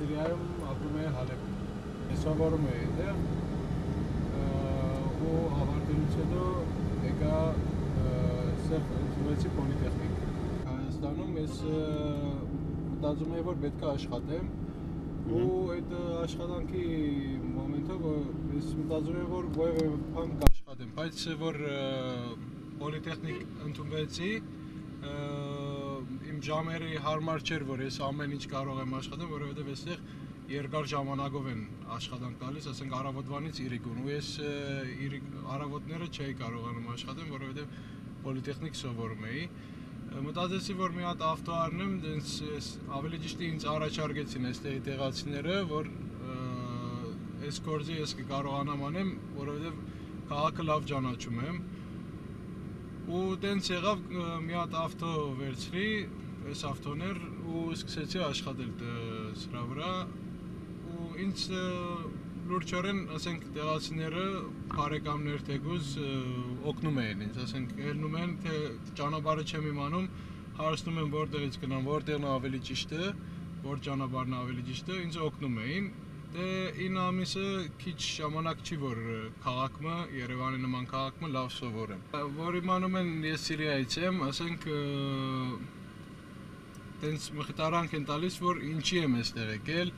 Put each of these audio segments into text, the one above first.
Սիրիայում ապրում է Հալեպում։ Ես սովորում էի այդտեղ ու ավարտելուց հետո եկա ստեղ ընդունվեցի պոլիտեխնիկ։ Հայաստանում ես մտածում էի, որ պետք է աշխատեմ ու այդ աշխատանքի մոմենտով ես մտածում եմ, որ որևէ բան կաշխատեմ, բայց որ պոլիտեխնիկ ընդունվեցի, իմ ժամերը հարմար չէր, որ ես ամեն ինչ կարող եմ աշխատեմ, որովհետև այստեղ երկար ժամանակով են աշխատանք տալիս, ասենք առավոտվանից իրիկուն, ու ես առավոտները չէի կարողանում աշխատեմ, որովհետև պոլիտեխնիկ սովորում էի։ Մտածեցի, որ մի հատ ավտո առնեմ, ավելի ճիշտ ինձ առաջարկեցին այստեղի տեղացիները, որ այս գործը ես կկարողանամ անեմ, որովհետև քաղաքը լավ ճանաչում եմ։ Ու տենց եղավ, մի հատ ավտո վերցրի, այս ավտոն էր, ու սկսեցի աշխատել սրա վրա, ու ինձ լուրջորեն, ասենք, տեղացիները, բարեկամներ թեկուզ օգնում էին ինձ, ասենք, ելնում են, թե ճանապարհը չեմ իմանում, հարցնում են որտեղից գնամ, որտեղն է ավելի ճիշտը, որ ճանապարհն է ավելի ճիշտը, ինձ օգնում էին։ Դե 9 ամիսը քիչ ժամանակ չի, որ քաղաքը, Երևանի նման քաղաքը լավ սովորեմ։ Որ իմանում են ես Սիրիայից եմ, ասենք, տենց մխիթարանք են տալիս, որ ինչի եմ այստեղ եկել,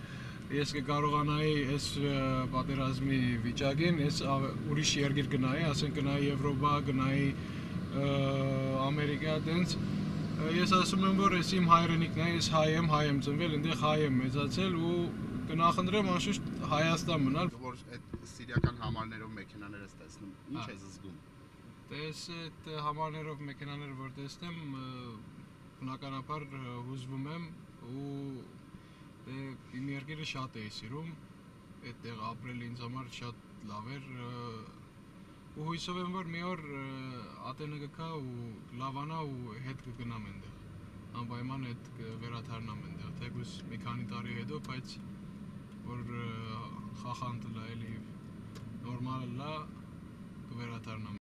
ես կկարողանայի այս պատերազմի վիճակին, ես ուրիշ երկիր գնայի, ասենք գնայի Եվրոպա, գնայի Ամերիկա, տենց ես ասում եմ, որ ես իմ հայրենիքն է, ես հայ եմ ծնվել, այնտեղ հայ եմ մեծացել ու կնախընտրեմ անշուշտ Հայաստան մնալ։ Որ այդ սիրիական համարներով մեքենաներ ես տեսնում, ինչ ես զգում։ Դες այդ համարներով մեքենաները որ տեսնեմ, բնականաբար հուզվում եմ ու իմ երկիրը շատ էի սիրում, այդտեղ ապրել ինձ համար շատ լավ էր ու հույսով եմ, որ մի օր ատենը կգա ու լավանա ու հետ կգնամ այնտեղ, անպայման հետ կվերադառնամ այնտեղ, թեկուզ մի քանի տարի հետո, բայց որ խախանդ լա էլի նորմալ լա կվերադառնամ։